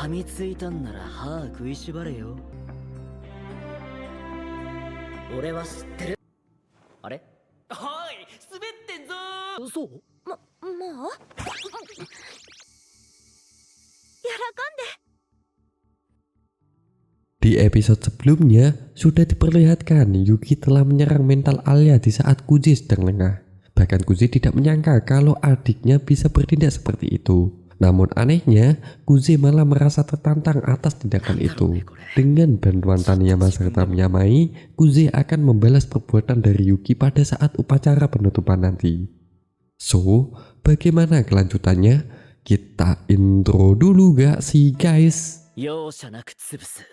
みついたんなら歯食いしばれよ。俺は知ってる。あれ？おい、滑ってんぞー。そう？もうDi episode sebelumnya, sudah diperlihatkan Yuki telah menyerang mental Alia di saat Kuzi sedang lengah. Bahkan Kuzi tidak menyangka kalau adiknya bisa bertindak seperti itu. Namun anehnya, Kuzi malah merasa tertantang atas tindakan itu. Dengan bantuan Taniyama serta Miyamai, Kuzi akan membalas perbuatan dari Yuki pada saat upacara penutupan nanti. So, bagaimana kelanjutannya? Kita intro dulu gak sih guys? 容赦なく潰す。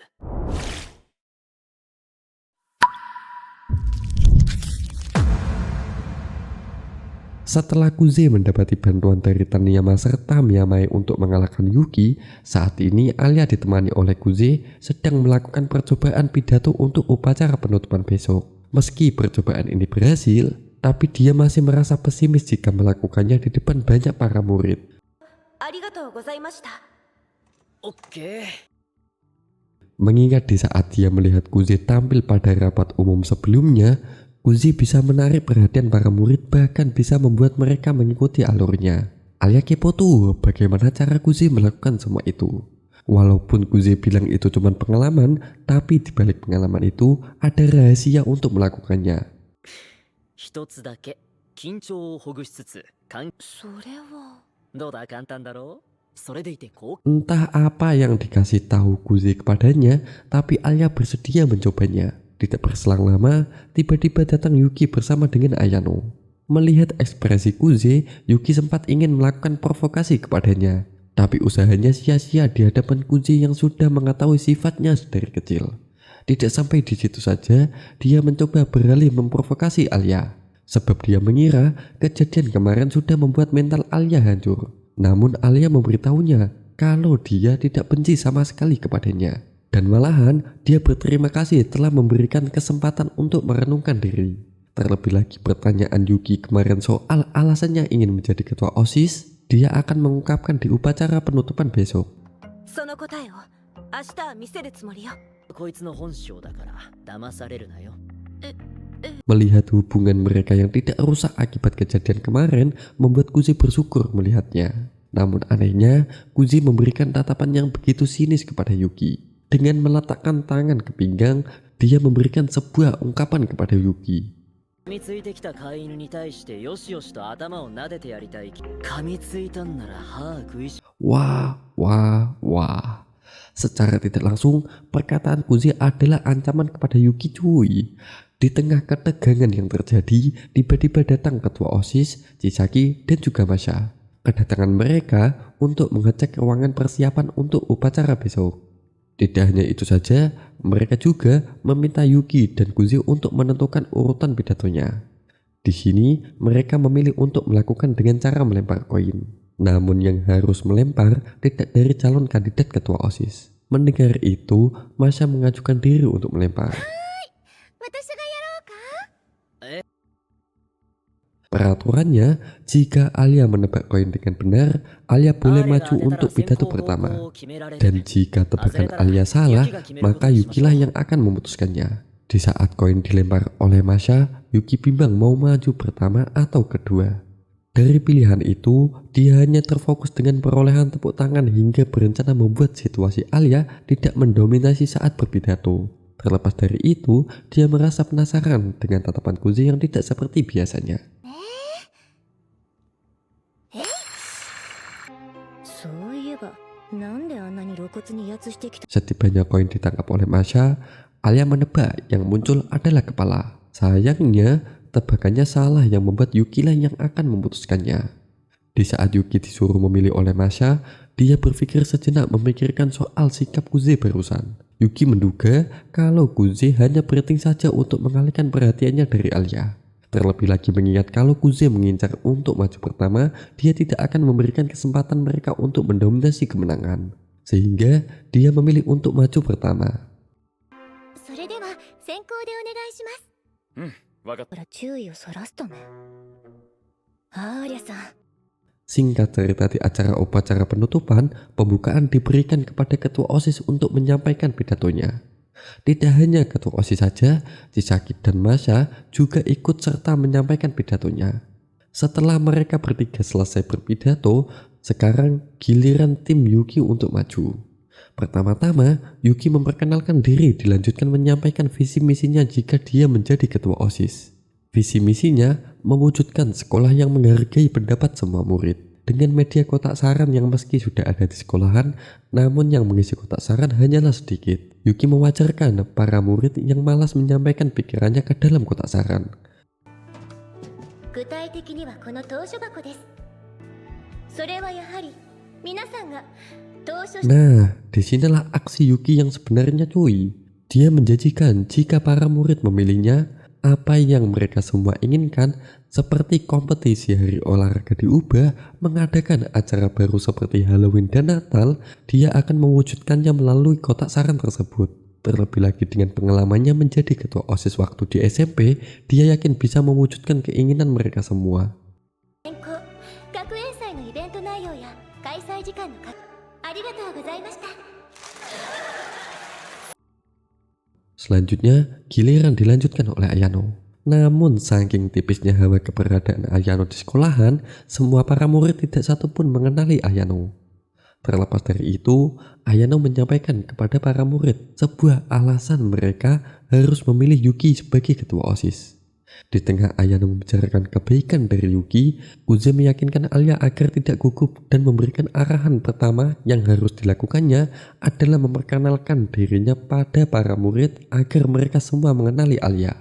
Setelah Kuze mendapati bantuan dari Taniyama serta Miyamai untuk mengalahkan Yuki, saat ini Alia ditemani oleh Kuze sedang melakukan percobaan pidato untuk upacara penutupan besok. Meski percobaan ini berhasil, tapi dia masih merasa pesimis jika melakukannya di depan banyak para murid. Oke. Mengingat di saat dia melihat Kuze tampil pada rapat umum sebelumnya, Kuzi bisa menarik perhatian para murid, bahkan bisa membuat mereka mengikuti alurnya. Alia kepo tuh bagaimana cara Kuzi melakukan semua itu. Walaupun Kuzi bilang itu cuma pengalaman, tapi di balik pengalaman itu ada rahasia untuk melakukannya. 一つだけ緊張をほぐしつつそれはどうだ、簡単だろう。それでいてこう。 Entah apa yang dikasih tahu Kuzi kepadanya, tapi Alia bersedia mencobanya. Tidak berselang lama, tiba-tiba datang Yuki bersama dengan Ayano. Melihat ekspresi Kuze, Yuki sempat ingin melakukan provokasi kepadanya. Tapi usahanya sia-sia di hadapan Kuze yang sudah mengetahui sifatnya dari kecil. Tidak sampai di situ saja, dia mencoba beralih memprovokasi Alia. Sebab dia mengira kejadian kemarin sudah membuat mental Alia hancur. Namun Alia memberitahunya kalau dia tidak benci sama sekali kepadanya. Dan malahan dia berterima kasih telah memberikan kesempatan untuk merenungkan diri. Terlebih lagi pertanyaan Yuki kemarin soal alasannya ingin menjadi ketua OSIS, dia akan mengungkapkan di upacara penutupan besok. こいつの本性だから騙されるなよ。 Melihat hubungan mereka yang tidak rusak akibat kejadian kemarin membuat Kuzi bersyukur melihatnya. Namun anehnya, Kuzi memberikan tatapan yang begitu sinis kepada Yuki. Dengan meletakkan tangan ke pinggang, dia memberikan sebuah ungkapan kepada Yuki. 噛みついてきた飼い犬に対してよしよしと頭を撫でてやりたい。噛みついたんなら歯食いし。 Wah. Secara tidak langsung, perkataan Kuzi adalah ancaman kepada Yuki cuy. Di tengah ketegangan yang terjadi, tiba-tiba datang ketua OSIS, Chisaki, dan juga Masha. Kedatangan mereka untuk mengecek ruangan persiapan untuk upacara besok. Tidak hanya itu saja, mereka juga meminta Yuki dan Kuzi untuk menentukan urutan pidatonya. Di sini, mereka memilih untuk melakukan dengan cara melempar koin. Namun yang harus melempar tidak dari calon kandidat ketua OSIS. Mendengar itu, Masha mengajukan diri untuk melempar. Peraturannya, jika Alia menebak koin dengan benar, Alia boleh maju untuk pidato pertama. Dan jika tebakan Alia salah, maka Yukilah yang akan memutuskannya. Di saat koin dilempar oleh Masha, Yuki bimbang mau maju pertama atau kedua. Dari pilihan itu, dia hanya terfokus dengan perolehan tepuk tangan hingga berencana membuat situasi Alia tidak mendominasi saat berpidato. Terlepas dari itu, dia merasa penasaran dengan tatapan Kuzi yang tidak seperti biasanya. Setibanya koin ditangkap oleh Masha, Alia menebak yang muncul adalah kepala. Sayangnya, tebakannya salah yang membuat Yuki lah yang akan memutuskannya. Di saat Yuki disuruh memilih oleh Masha, dia berpikir sejenak memikirkan soal sikap Kuze barusan. Yuki menduga kalau Kuze hanya berating saja untuk mengalihkan perhatiannya dari Alia. Terlebih lagi mengingat kalau Kuze mengincar untuk maju pertama, dia tidak akan memberikan kesempatan mereka untuk mendominasi kemenangan. Sehingga dia memilih untuk maju pertama. Singkat cerita, di acara upacara penutupan, pembukaan diberikan kepada ketua OSIS untuk menyampaikan pidatonya. Tidak hanya ketua OSIS saja, Chisaki dan Masha juga ikut serta menyampaikan pidatonya. Setelah mereka bertiga selesai berpidato, sekarang giliran tim Yuki untuk maju. Pertama-tama, Yuki memperkenalkan diri, dilanjutkan menyampaikan visi misinya jika dia menjadi ketua OSIS. Visi misinya mewujudkan sekolah yang menghargai pendapat semua murid. Dengan media kotak saran yang meski sudah ada di sekolahan, namun yang mengisi kotak saran hanyalah sedikit. Yuki mewajarkan para murid yang malas menyampaikan pikirannya ke dalam kotak saran. 具体的にはこの投書箱です。それはやはり皆さんが投書 Nah, disinilah aksi Yuki yang sebenarnya cuy. Dia menjanjikan jika para murid memilihnya, apa yang mereka semua inginkan, seperti kompetisi hari olahraga diubah, mengadakan acara baru seperti Halloween dan Natal, dia akan mewujudkannya melalui kotak saran tersebut. Terlebih lagi dengan pengalamannya menjadi ketua OSIS waktu di SMP, dia yakin bisa mewujudkan keinginan mereka semua. 変更学園祭のイベント内容や開催時間のありがとうございました。 Selanjutnya, giliran dilanjutkan oleh Ayano. Namun saking tipisnya hawa keberadaan Ayano di sekolahan, semua para murid tidak satupun mengenali Ayano. Terlepas dari itu, Ayano menyampaikan kepada para murid sebuah alasan mereka harus memilih Yuki sebagai ketua OSIS. Di tengah Ayano membicarakan kebaikan dari Yuki, Kuze meyakinkan Alia agar tidak gugup dan memberikan arahan pertama yang harus dilakukannya adalah memperkenalkan dirinya pada para murid agar mereka semua mengenali Alia.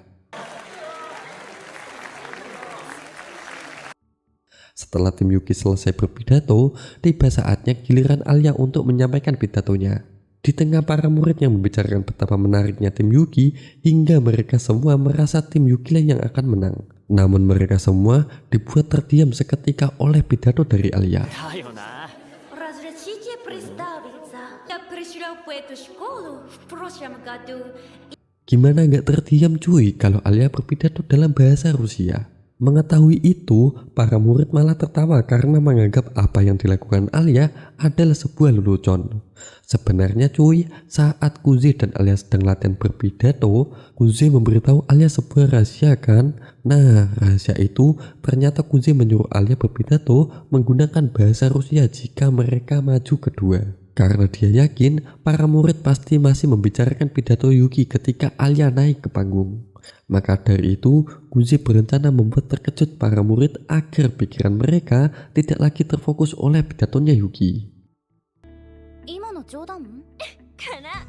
Setelah tim Yuki selesai berpidato, tiba saatnya giliran Alia untuk menyampaikan pidatonya. Di tengah para murid yang membicarakan betapa menariknya tim Yuki, hingga mereka semua merasa tim Yuki lah yang akan menang. Namun mereka semua dibuat terdiam seketika oleh pidato dari Alia. だよな。 Разрешите представиться. Я пришла в эту школу в прошлом году. Gimana gak terdiam cuy kalau Alia berpidato dalam bahasa Rusia? Mengetahui itu, para murid malah tertawa karena menganggap apa yang dilakukan Alia adalah sebuah lelucon. Sebenarnya cuy, saat Kuze dan Alia sedang latihan berpidato, Kuze memberitahu Alia sebuah rahasia kan? Nah, rahasia itu ternyata Kuze menyuruh Alia berpidato menggunakan bahasa Rusia jika mereka maju kedua. Karena dia yakin para murid pasti masih membicarakan pidato Yuki ketika Alia naik ke panggung. Maka dari itu, Kuze berencana membuat terkejut para murid agar pikiran mereka tidak lagi terfokus oleh pidatonya Yuki. 今の冗談かな。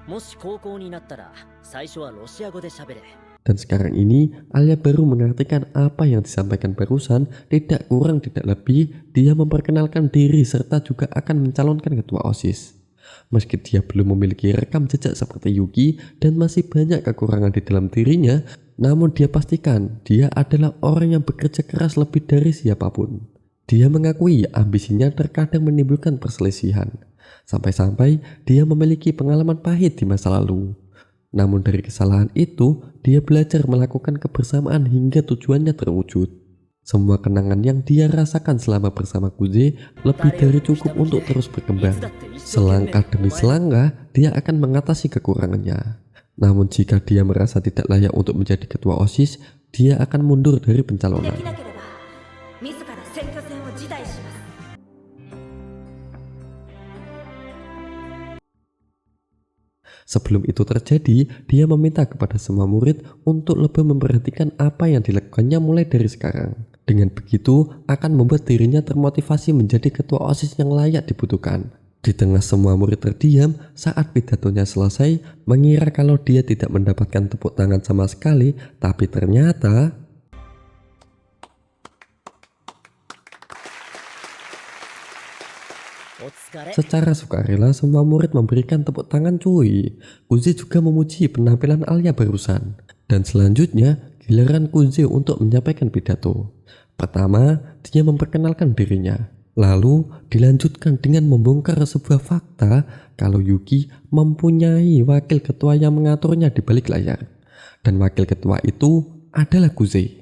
もし高校になったら最初はロシア語で喋れ。 Dan sekarang ini, Alia baru mengartikan apa yang disampaikan barusan, tidak kurang tidak lebih, dia memperkenalkan diri serta juga akan mencalonkan ketua OSIS. Meski dia belum memiliki rekam jejak seperti Yuki dan masih banyak kekurangan di dalam dirinya, namun dia pastikan dia adalah orang yang bekerja keras lebih dari siapapun. Dia mengakui ambisinya terkadang menimbulkan perselisihan, sampai-sampai dia memiliki pengalaman pahit di masa lalu. Namun dari kesalahan itu, dia belajar melakukan kebersamaan hingga tujuannya terwujud. Semua kenangan yang dia rasakan selama bersama Kuze lebih dari cukup untuk terus berkembang. Selangkah demi selangkah, dia akan mengatasi kekurangannya. Namun jika dia merasa tidak layak untuk menjadi ketua OSIS, dia akan mundur dari pencalonan. できなければ自ら選挙戦を辞退します。 Sebelum itu terjadi, dia meminta kepada semua murid untuk lebih memperhatikan apa yang dilakukannya mulai dari sekarang. Dengan begitu, akan membuat dirinya termotivasi menjadi ketua OSIS yang layak dibutuhkan. Di tengah semua murid terdiam saat pidatonya selesai, mengira kalau dia tidak mendapatkan tepuk tangan sama sekali, tapi ternyata secara sukarela semua murid memberikan tepuk tangan cuy. Kuze juga memuji penampilan Alia barusan. Dan selanjutnya giliran Kuze untuk menyampaikan pidato. Pertama, dia memperkenalkan dirinya. Lalu dilanjutkan dengan membongkar sebuah fakta kalau Yuki mempunyai wakil ketua yang mengaturnya di balik layar. Dan wakil ketua itu adalah Kuze.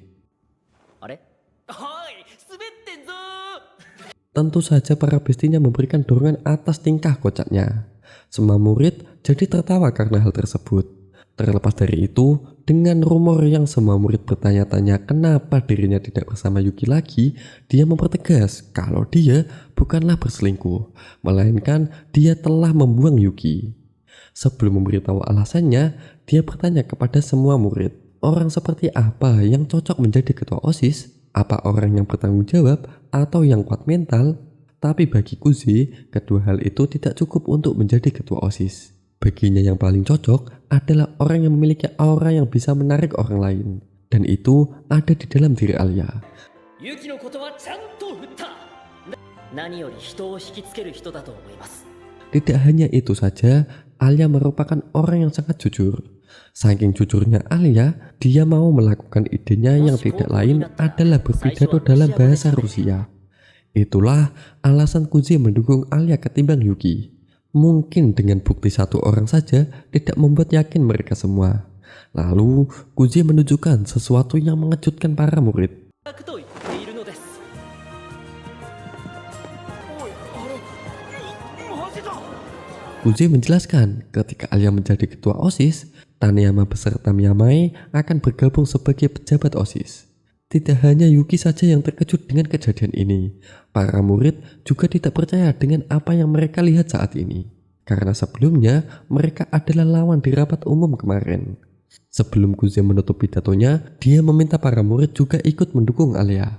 あれはい滑ってんぞー Tentu saja para bestinya memberikan dorongan atas tingkah kocaknya. Semua murid jadi tertawa karena hal tersebut. Terlepas dari itu, dengan rumor yang semua murid bertanya-tanya kenapa dirinya tidak bersama Yuki lagi, dia mempertegas kalau dia bukanlah berselingkuh, melainkan dia telah membuang Yuki. Sebelum memberitahu alasannya, dia bertanya kepada semua murid, orang seperti apa yang cocok menjadi ketua OSIS? Apa orang yang bertanggung jawab atau yang kuat mental? Tapi bagi Kuze, kedua hal itu tidak cukup untuk menjadi ketua OSIS. Baginya yang paling cocok adalah orang yang memiliki aura yang bisa menarik orang lain. Dan itu ada di dalam diri Alia. Yuki no koto wa chanto futta. Nani yori hito o hikitsukeru hito da to omoimasu. Tidak hanya itu saja, Alia merupakan orang yang sangat jujur. Saking jujurnya Alia, dia mau melakukan idenya yang tidak lain adalah berpidato dalam bahasa Rusia. Itulah alasan Kuze mendukung Alia ketimbang Yuki. Mungkin dengan bukti satu orang saja tidak membuat yakin mereka semua. Lalu Kuze menunjukkan sesuatu yang mengejutkan para murid. Kuze menjelaskan ketika Alia menjadi ketua OSIS, Taniyama beserta Miyamae akan bergabung sebagai pejabat OSIS. Tidak hanya Yuki saja yang terkejut dengan kejadian ini, para murid juga tidak percaya dengan apa yang mereka lihat saat ini. Karena sebelumnya mereka adalah lawan di rapat umum kemarin. Sebelum Kuze menutup pidatonya, dia meminta para murid juga ikut mendukung Alia.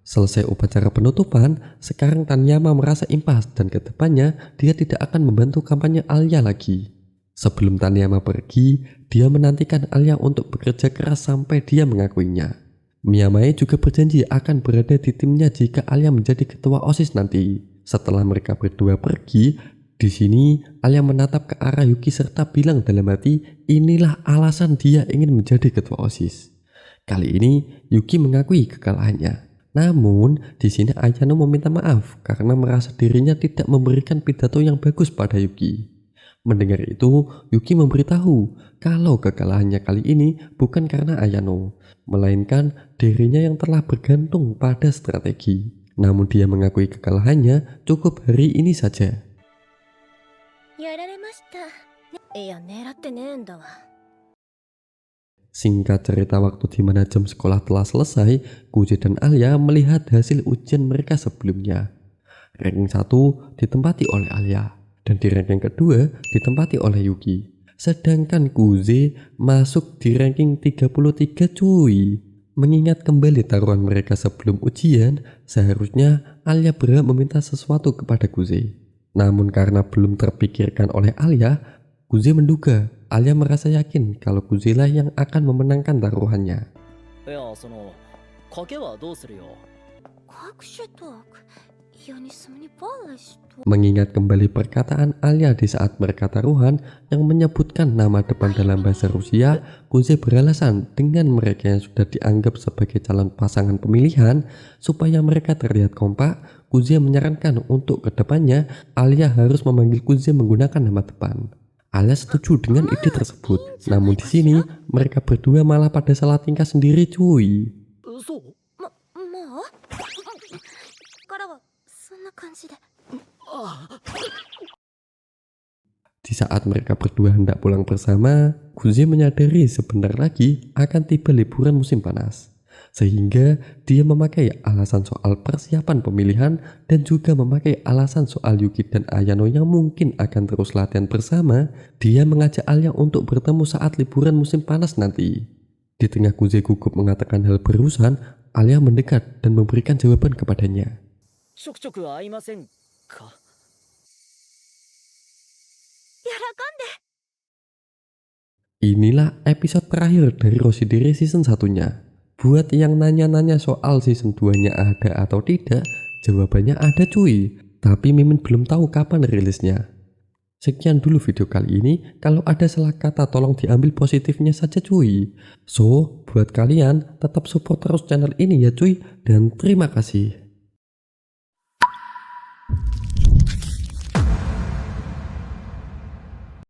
Selesai upacara penutupan, sekarang Taniyama merasa impas dan kedepannya dia tidak akan membantu kampanye Alia lagi. Sebelum Taniyama pergi, dia menantikan Alia untuk bekerja keras sampai dia mengakuinya. Miyamae juga berjanji akan berada di timnya jika Alia menjadi ketua OSIS nanti. Setelah mereka berdua pergi, di sini Alia menatap ke arah Yuki serta bilang dalam hati, inilah alasan dia ingin menjadi ketua OSIS. Kali ini Yuki mengakui kekalahannya. Namun di sini Ayano meminta maaf karena merasa dirinya tidak memberikan pidato yang bagus pada Yuki. Mendengar itu, Yuki memberitahu kalau kekalahannya kali ini bukan karena Ayano, melainkan dirinya yang telah bergantung pada strategi. Namun dia mengakui kekalahannya cukup hari ini saja. Singkat cerita, waktu di mana jam sekolah telah selesai, Kuze dan Alia melihat hasil ujian mereka sebelumnya. Ranking 1 ditempati oleh Alia, dan di ranking kedua ditempati oleh Yuki. Sedangkan Kuze masuk di ranking 33 cuy. Mengingat kembali taruhan mereka sebelum ujian, seharusnya Alia berhak meminta sesuatu kepada Kuze. Namun karena belum terpikirkan oleh Alia, Kuze menduga Alia merasa yakin kalau Kuze lah yang akan memenangkan taruhannya. Mengingat kembali perkataan Alia di saat mereka taruhan yang menyebutkan nama depan dalam bahasa Rusia, Kuze beralasan dengan mereka yang sudah dianggap sebagai calon pasangan pemilihan supaya mereka terlihat kompak. Kuze menyarankan untuk kedepannya Alia harus memanggil Kuze menggunakan nama depan. Alia setuju dengan ide tersebut. Namun di sini mereka berdua malah pada salah tingkah sendiri cuy. Di saat mereka berdua hendak pulang bersama, Kuze menyadari sebentar lagi akan tiba liburan musim panas. Sehingga dia memakai alasan soal persiapan pemilihan dan juga memakai alasan soal Yuki dan Ayano yang mungkin akan terus latihan bersama. Dia mengajak Alia untuk bertemu saat liburan musim panas nanti. Di tengah Kuze gugup mengatakan hal berurusan, Alia mendekat dan memberikan jawaban kepadanya. Inilah episode terakhir dari Roshidere season 1-nya. Buat yang nanya-nanya soal season 2-nya ada atau tidak, jawabannya ada cuy. Tapi Mimin belum tahu kapan rilisnya. Sekian dulu video kali ini. Kalau ada salah kata tolong diambil positifnya saja cuy. So, buat kalian tetap support terus channel ini ya cuy. Dan terima kasih.